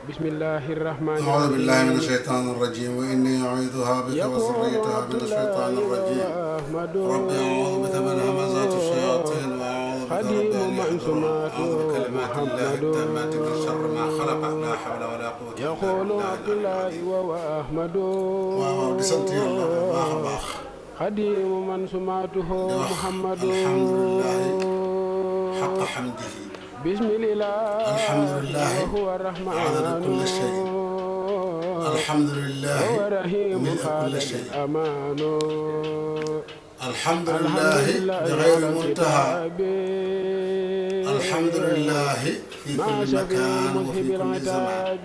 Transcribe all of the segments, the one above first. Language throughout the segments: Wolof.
بسم الله الرحمن أعوذ الرحيم. بالله من الشيطان الرجيم وإني أعيذها بك وذريتها من الشيطان الرجيم ربي أعوذ بك من همزات الشياطين وأعوذ بك رب أن يحضرون أعوذ بكلمات الله التامات من شر ما خلق لا حول ولا قوة إلا يقول عبد الله وهو أحمد waaw di sant yàlla bu baax a baax خديم من سمعته di wax محمد alhamdulilahi xaqa xamdihi بسم الله alhamdulilahi وهو الرحمن adada kulli shay alhamdulilahi وهو رحيم mila kulli خالد shay الأمان alhamdulilahi bi gayri muntaha alhamdulilahi fi مع kulli شفيع makan wa fi مذهب kulli zaman العتاب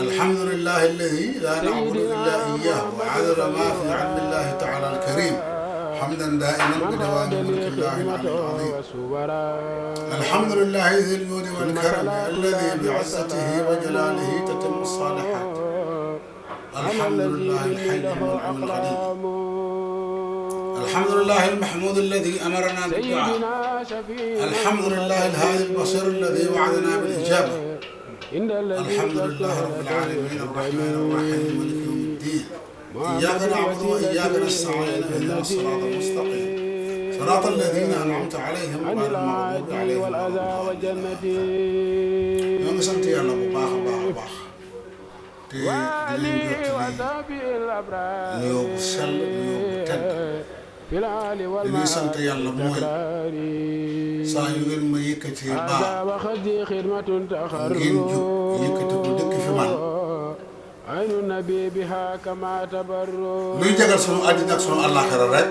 الحمد لله الذي لا نعبد إلا إياه وعدد ما في علم الله تعالى الكريم حمدا دائما بدوام ملك الله العلي العظيم الحمد لله ذي الجود والكرم الذي بعزته وجلاله تتم الصالحات الحمد لله الحي المنعم القديم الحمد لله المحمود الذي أمرنا بالدعاء الحمد لله الهادي البصير الذي وعدنا بالإجابة الحمد لله رب العالمين الرحمن الرحيم مالك يوم الدين إياك نعبد وإياك نستعين اهدنا الصراط المستقيم صراط الذين أنعمت عليهم غير المغضوب عليهم ولا الضالين ñoo ngi sant yàlla bu baax a baax a baax te di leen jottali nuyoo bu sell nuyoo bu tedd li ñuy sant yàlla mooy saa yu ngeen ma yëkkatee baax ngeen jóg yëkkati ko dëkk fi man luy jagal sunu àddina ak sunu àllaaxira rek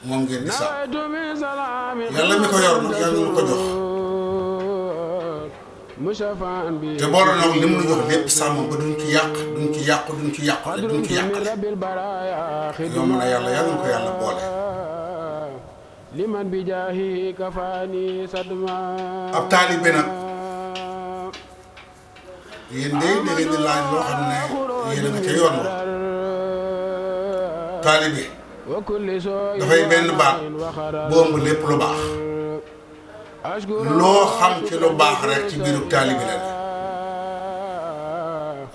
moom ngeen di sax yàlla mi ko yor nag yàlla na ko jox te boole nag li mu jox lépp sàmm ba duñ ci yàq duñ ci yàqu duñ ci yàqule duñ ci yàqale yomb na yàlla yàlla na ko yàlla boole. ab taalibe nag yéen de da ngeen di laaj loo xam ne yéen a nga ca yoon wa taalibe dafay benn baat bomb lépp lu baax loo xam ci lu baax rek ci biiru taalibe la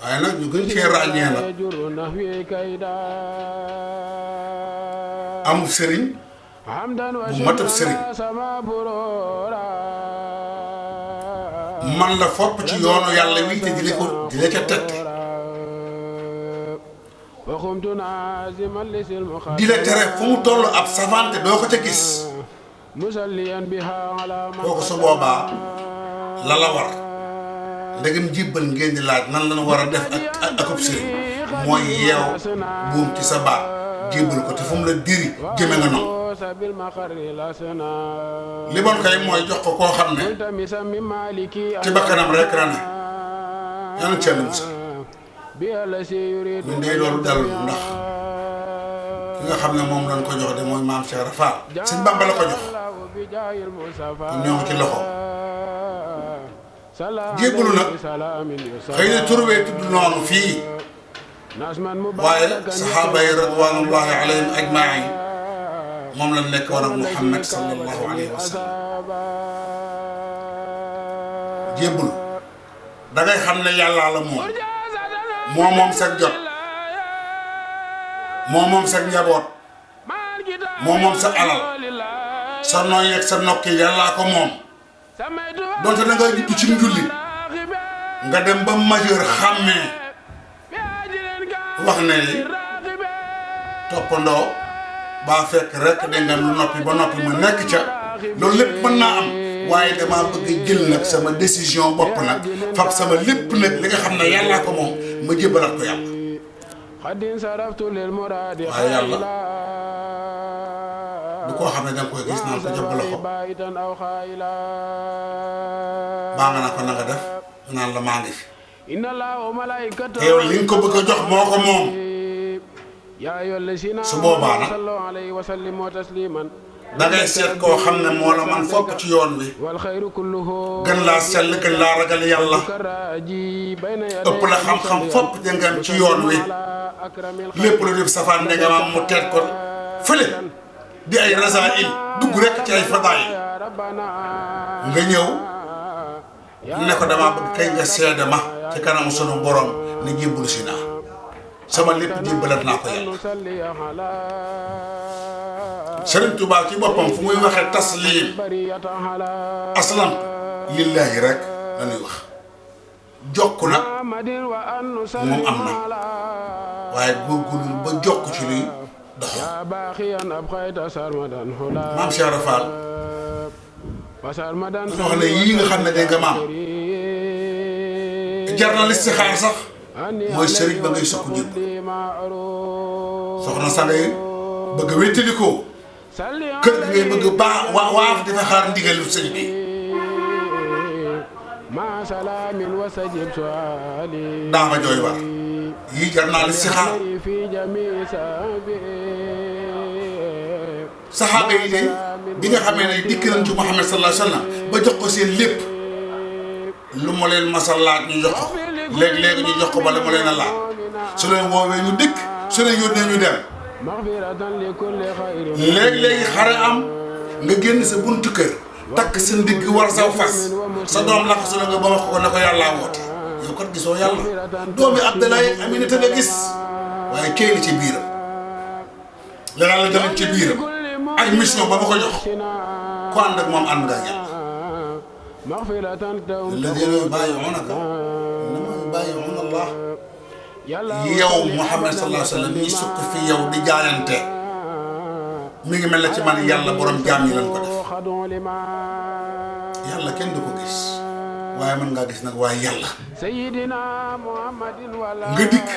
waaye nag ñu gën cee ràññee nag amul sëriñ bu matab sëriñ man la fopp ci yoonu yàlla wi te di la ca tette di la tere fu mu toll ab savante doo ko ca gis kooku su boobaa la la war ndegam jibbal ngeen di laaj nan la war a def ak akub sëriñ mooy yeew buum ci sa baat jibbal ko te fu mu la diri jëme nga noonu li bon kay mooy jox ko koo xam ne ci bakkanam rek la ne yàlla ci yàlla musal ñun de loolu dalul ndax ki nga xam ne moom lañ ko jox de mooy maam Cheikh Rafal sëñ Bamba la ko jox kon ñoo ngi ci loxo jébbalu nag xëy na turwee tudd noonu fii waaye saxaaba yi radwanullahi alayhim ajmain moom la nekk woon ak Muhammad sallallahu alayhi wa sallam jébbalu da ngay xam ne yàllaa la moom sa jot moom sa njaboot moom sa alal sa nooy ak sa nokki yàllaa ko moom donte da nga judd ci njulli nga dem ba majeur xàmmee wax ne toppandoo baa fekk rek dégg nga lu noppi ba noppi ma nekk ca loolu lépp mën naa am waaye damaa bëgg jël nag sama décision bopp nag fab sama lépp nag li nga xam ne yàllaa ko moom ma jébbalaat ko yàlla waaye yàlla du koo xam ne danga koy gis naan ko jàppale ko baa nga naa ko na nga def naan la maa ngi fi te yow li nga ko bëgg a jox moo ko moom su boobaa nag da ngay seet koo xam ne moo la man fopp ci yoon wi gën laa sell gën laa ragal yàlla ëpp la xam-xam fopp jëngam ci yoon wi lépp lu def safaan ndegam am mu teet ko fële di ay rasail dugg rek ci ay fadaay nga ñëw ne ko dama bëgg kay nga seede ma ci kanam sunu borom ni jébbalu si naa sama lépp jébbalat naa ko yàlla. Sëriñ Tuubaa ci boppam fu muy waxee taslim aslam lillahi rek la ñuy wax jokk nag moom am na waaye góorgóorlu ba jokk ci luy dox maam Cheikh Ibra Fall dafa wax ne yii nga xam ne dégg nga maam jar na listixaar sax mooy sëriñ ba ngay sukk jëpp soxna sa ngay bëgg a wéttalikoo kër gi ngay bëgg waaf dafa xaar ndigalu sëñ bi daama jooy war yii jar naa listixaar saxaaba yi de bi nga xamee ne dikk nañ ci Muhammad sallallahu alayhi wa sallam ba jox ko seen lépp lu mu leen masal laaj ñu jox ko léegi-léegi ñu jox ko ba lu mu leen a laaj su leen woowee ñu dikk su leen yónnee ñu dem léegi-léegi xare am nga génn sa buntu kër takk sa ndigg war saw fas sa doom la ko su la nga ba wax ko ne ko yàllaa woote yow kat gisoo yàlla doomi Abdoulaye Aminata nga gis waaye kee ngi ci biiram la yàlla danañ ci biiram ak mission ba ma ko jox ku ànd ak moom ànd nga ñàkk alladina yubayi'unaka innama yubayi'una Allah yow Muhammad sallallahu alayhi wa sallam ñi sukk fi yow di jaayante mi ngi mel ne ci man yàlla borom jaam yi lañ ko def yàlla kenn du ko gis waaye mën ngaa gis nag waaye yàlla nga dikk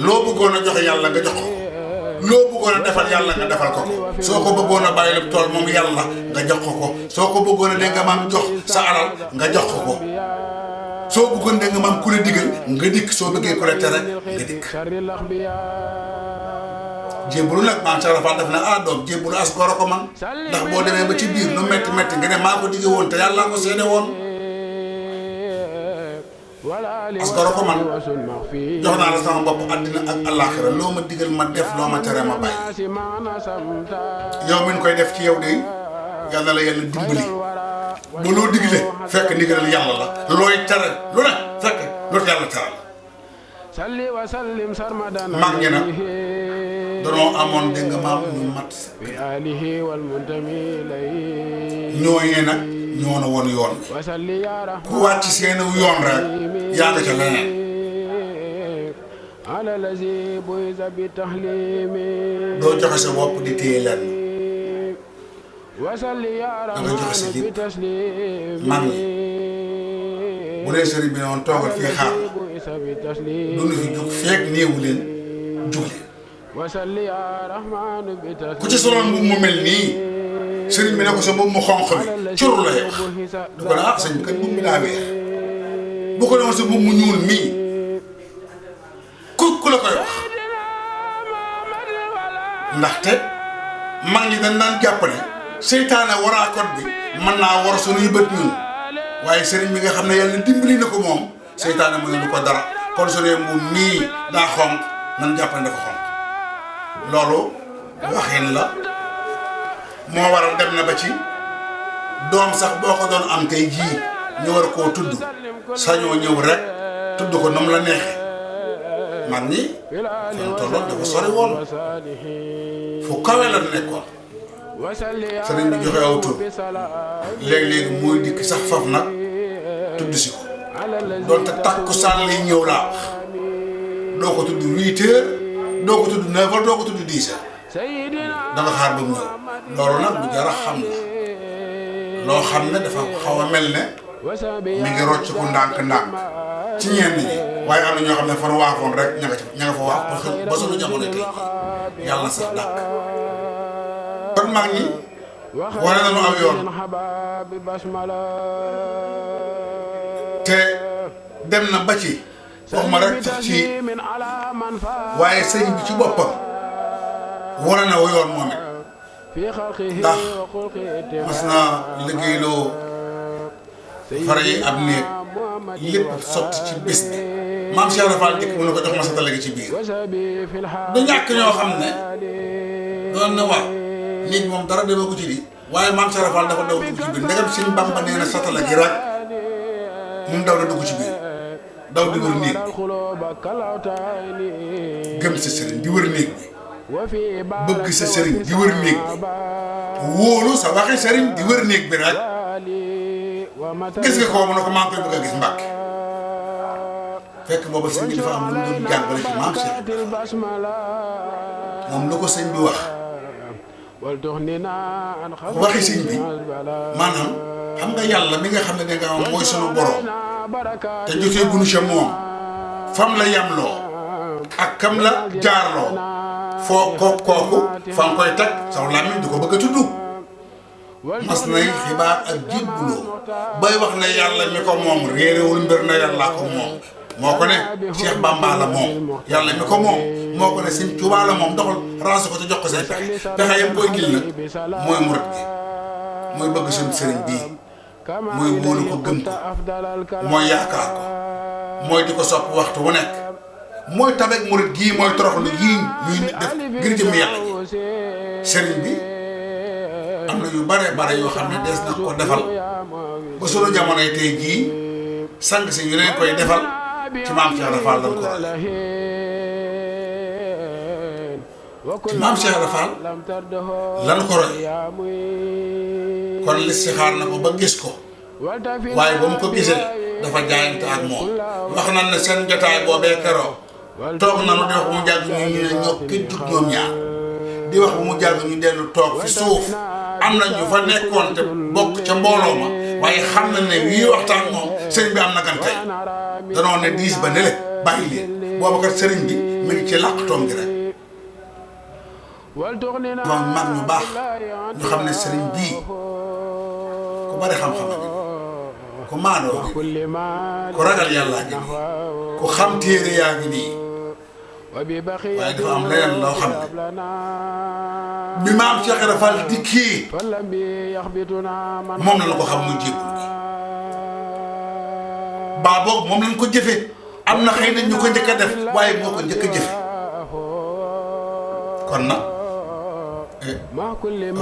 loo bëggoon a joxe yàlla nga jox ko loo bëggoon a defal yàlla nga defal ko soo ko bëggoon a bàyyi lépp tool moom yàlla nga jox ko soo ko bëggoon a dégg nga maam jox sa alal nga jox ko soo bëggoon dégg nga maam ku la digal nga dikk soo bëggee ku la tere nga dikk jébbalu nag maam Cheikh Ibra Fall def na doom jébbalu as goro ko man ndax boo demee ba ci biir nu metti metti nga ne maa ko digge woon te yàlla ko seede woon as goro ko man jox naa la sama bopp àddina ak àllaaxira loo ma digal ma def loo ma tere ma bàyyi yow mi koy def ci yow de yàlla la yàlla dimbali ba loo digle fekk ndigalal yàlla la looy tere lu ne fekk loolu yàlla teral mag ñi nag danoo amoon dégg nga maam ñu mat ñooñee nag ñoo na woon yoon bi ku wàcc seen yoon rek yaa nga ca leneen doo joxe sa bopp di téye leen da nga joxe sa lépp mag ñi bu dee sëriñ bi ne woon toogal fii xaar du nu fi jug feeg néewu leen jug leen ku ci soloon mbubb mu mel nii sëriñ bi ne ko sa mbubb mu xonq bi curu la yeex du ko ne sëñ bi kat mbubb mi daa weex bu ko demoon sa mbubb mu ñuul mii ku la koy wax ndaxte mag ñi dañ daan jàpp ne seytaane waraakot bi mën naa war suñuy bët ñun waaye sëriñ bi nga xam ne yàlla dimbali na ko moom seytaane mu ne du ko dara kon su dee mbubb mii daa xonq nan jàpp ne dafa xonq loolu waxin la moo waral dem na ba ci doom sax boo ko doon am tey jii ñu war koo tudd sañoo ñëw rek tudd ko nam la neexee mag ñi fan tolloon dafa sori woon fu kawe la nekkoon sëriñ bi joxe aw tur léeg-léegi mooy dikk sax faf nag tudd si ko doonte takkusaan lay ñëw laa wax doo ko tudd 8 heures doo ko tudd 9 heures doo ko tudd 10 heures danga xaar ba mu ñëw loolu nag bu jar a xam ne loo xam ne dafa xaw a mel ne mi ngi rocc ku ndànk-ndànk ci ñenn ñi waaye am na ñoo xam ne fan waafoon rek ña nga fa waaf ba sunu jamono tey yàlla sax dàkk kon mag ñi wane nañu aw yoon te dem na ba ci wax ma rek sax ci waaye sëñ bi ci boppam wane na aw yoon moom it ndax mas na liggéeyloo fara yi ab néeg lépp sotti ci bis bi maam Cheikh Ibra Fall dikk mu ne ko jox ma satala gi ci biir du ñàkk ñoo xam ne doon na waaw nit moom dara dema ko ci di waaye maam Cheikh Ibra Fall dafa daw dugg ci biir ndegam Sëñ Bamba nee na satala gi rek moom daw na dugg ci biir daw di wër néeg gëm sa sëriñ di wër néeg bi bëgg sa sëriñ di wër néeg bi wóolu sa waxi sëriñ di wër néeg bi rek gis nga ko mu ne ko maa ngi koy bëgg a gis Mbàkke fekk booba sëñ bi dafa am lu mu doon jàngale ci maam Cheikh moom la ko sëñ bi wax waxi sëñ bi maanaam xam nga yàlla mi nga xam ne da nga am mooy sunu borom te jotee gunu ca moom fam la yamloo ak kam la jaarloo foo kooku fa nga koy teg saw làmmiñ di ko bëgg a tudd mas nay xibaar ak jébbuloo bay wax ne yàlla mi ko moom réeréwul mbir na yàllaa ko moom moo ko ne Cheikh Bamba la moom yàlla mi ko moom moo ko ne Sëñ Tuubaa la moom doxal rasu ko te jox ko say pexe yam koy gil nag mooy murit gi mooy bëgg suñu sëriñ bii mooy wóolu ko gëm ko mooy yaakaar ko mooy di ko sopp waxtu wu nekk mooy tabeek murit gii mooy toroxlu gii ñuy def ngir jëm yàlla ji sëriñ bi am na yu bare bare yoo xam ne dees na ko defal ba sunu jamonoy tey jii sang si ñu leen koy defal ci maam Cheikh Rafal lan ko roy ci maam Cheikh Rafal lan ko roy kon listixaar na ko ba gis ko waaye ba mu ko gisee dafa jaayante ak moom wax na ne seen jotaay boobee keroog toog nanu di wax bu mu jàgg ñu ne ñoo ki jug ñoom ñaar di wax bu mu jàgg ñu dellu toog fi suuf am na ñu fa nekkoon te bokk ca mbooloo ma waaye xam na ne wii waxtaan moom sëriñ bi am na gan tey danoo ne diis ba ne le bàyyi leen booba kat sëriñ bi mi ngi ci làq toom gi rek moom mag ñu baax ñu xam ne sëriñ bii ku bari xam-xam a ngi ku maanoo ngi ku ragal yàllaa ngi nii ku xam téere yaa ngi nii waaye dafa am leneen loo xam ne bi maam Cheikh Rafal di kii moom la ko xam muy jébbul gi baa boog moom lañ ko jëfe am na xëy na ñu ko njëkk a def waaye moo ko njëkk a jëfe kon nag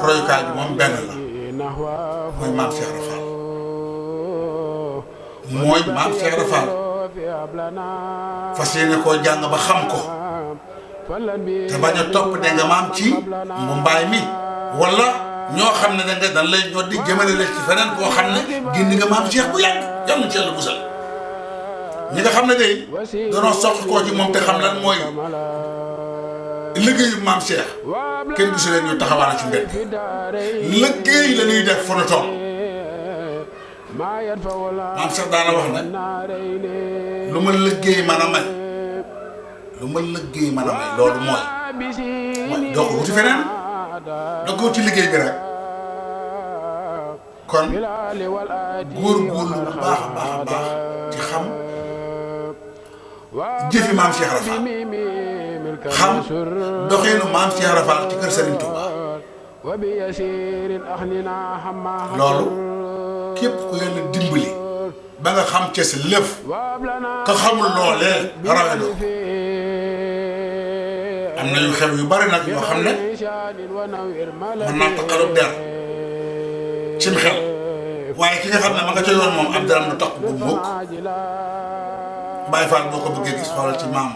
royukaay bi moom benn la mooy maam Cheikh Rafal mooy maam Cheikh Rafal fas yéene koo jàng ba xam ko te bañ a topp de nga maam ci mbaay mi wala ñoo xam ne da nga dan lay ñoo di jëmale la ci feneen koo xam ne gindi nga maam Cheikh bu yàgg yàlla ci yàlla musal ñi nga xam ne day danoo soq koo ci moom te xam lan mooy liggéeyu maam Cheikh kenn gisu leen ñu taxawaale ci mbedd liggéey la ñuy def fu nu toll maam Cheikh daana wax ne lu ma liggéey mën a may lu ma liggéey mën a may loolu mooy doo ko wuti feneen doo ko wuti liggéey bi rek kon góor-góorlu bu baax a baax a baax ci xam jëfi maam Cheikh Rafal xam doxeenu maam Cheikh Rafal ci kër Serigne Touba loolu képp ku yàlla dimbali ba nga xam ca sa lëf ka xamul loolee rawe na ko am na yu xew yu bari nag yoo xam ne mën naa taqalub der cim xel waaye ki nga xam ne ma nga ca yoon moom ab daram du taq bu mukk Baye Fall boo ko bëggee gis xoolal ci maam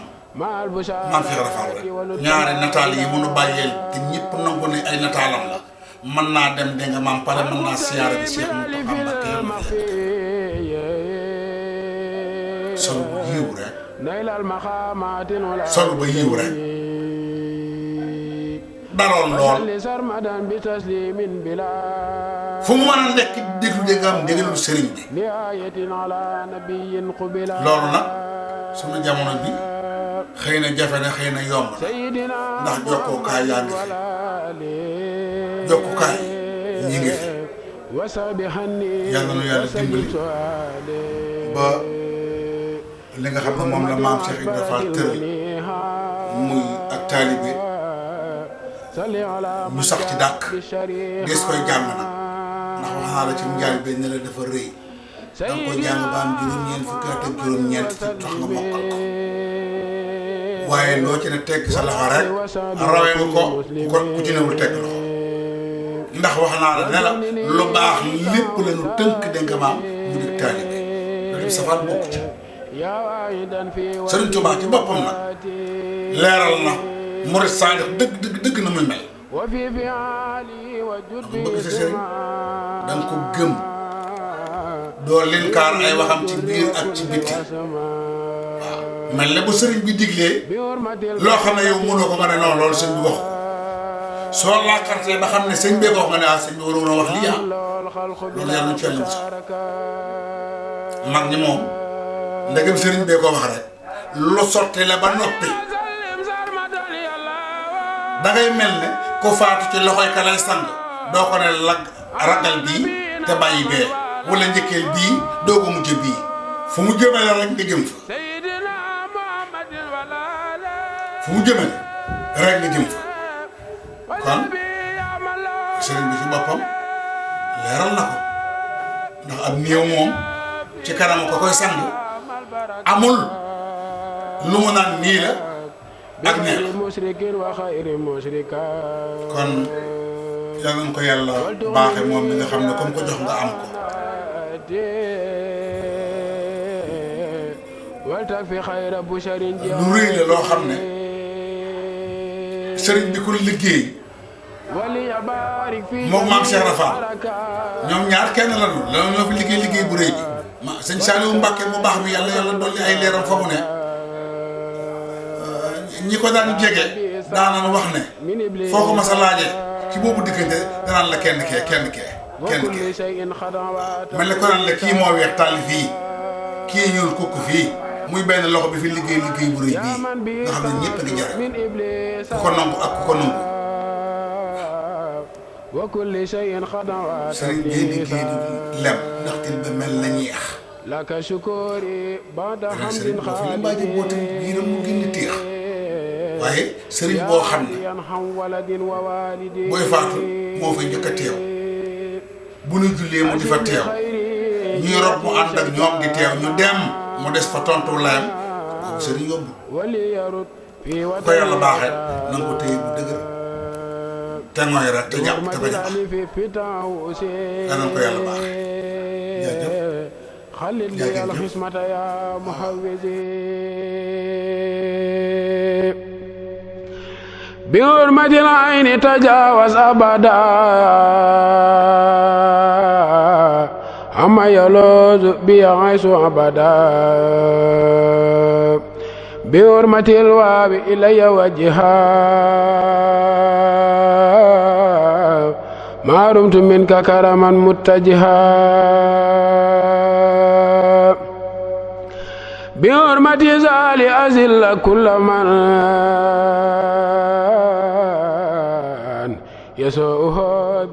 Cheikh Rafal rek ñaari nataal yi mënu bàyyeel te ñëpp nangu ne ay nataalam la mën naa dem dégg nga maam pare mën naa siyaare bi Cheikh Mountakha Mbacké solo bu yiw rek solo ba yiw rek daroon lool fu mu mën a nekk déglu dégg nga am déglu sëriñ bi loolu nag sunu jamono bi xëy na jafe na xëy na yomb na ndax jokkookaay yaa ngi fi jokkukaay ñi ngi fi yàlla nu yàlla dimbali ba li nga xam ne moom la maam Cheikh Ibrahima Fall tëral muy ak taalibe ñu sax ci dàkk des koy jàng nag ndax wax naa la ci njaal bi ne la dafa rëy danga koy jàng ba am juróom-ñeent fukki at ak juróom-ñeent ci tax nga mokkal ko waaye loo ci ne tegg sa loxo rek rawee nga ko ku ci newul tegg loxo ndax wax naa la ne la lu baax lépp la ñu tënk dégg nga maam mu di taalibe bi safaan bokk ci Sëriñ Tuubaa ci boppam nag leeral na murid saadix dëgg na muy mel ndax bëgg sa sëriñ da nga ko gëm doo linkaar ay waxam ci biir ak ci bitti waaw mel ne bu sëriñ bi diglee loo xam ne yow mënoo ko nga ne non loolu sëñ bi wax soo laakartee ba xam ne sëñ bee ko wax nga ne ah sëñ bi waroon a wax lii ah loolu yàlla ci yàlla sax mag ñi moom ndegam sëriñ bee ko wax rek lu sotti la ba noppi dangay mel ne ku faatu ci loxoy ka lay sang doo ko ne ragal bii te bàyyi bee wala njëkkeel bii doo ko mujj bii fu mu jëmale rek nga jëm fa fu mu jëmale rek nga jëm fa kon sëriñ bi ci boppam leeral na ko ndax ab néew moom ci kanam ko koy sang amul lu mu naan nii la ak neex kon yal nañu ko yàlla baaxe moom mi nga xam ne comme ko jox nga am ko lu rëy la loo xam ne sëriñ bi ku liggéey moom maam Cheikh Rafal ñoom ñaar kenn la ñu ñoo fi liggéey bu rëy bi ma sëñ Saliou Mbacke mu baax mi yàlla dolli ay leeram fa mu ne ñi ko daan jege daanan wax ne foo ko mas a laajee ci boobu diggante danaan la kenn kee mel ne ko naan la kii moo weex tàll fii kii ñuul kukk fii muy benn loxo bi fi liggéey bu rëy bii nga xam ne ñëpp a ngi jar ku ko nangu ak ku ko nangu sëriñ bi liggéey du lem ndax til ba mel na ñeex ren sëriñ boo fi lembaaje boo tamit biiram mu gën di téex waaye sëriñ boo xam ne booy faatu moo fay njëkk a teew bu ñu jullee mu di fa teew ñuy rob mu ànd ak ñoom di teew ñu dem mu des fa tontu layam boobu sëriñ yóbbu ko yàlla baaxee na nga ko téye bu dëgër te ngooy rek te jàpp te bañ a baax danañ ko yàlla baaxee jaajëf بحرمة العين تجاوز أبدا عما يلوذ بيعيش أبدا بحرمة الواب إلي وجها ما رمت منك كرما متجها بحرمة زال أزل كل من يسوءه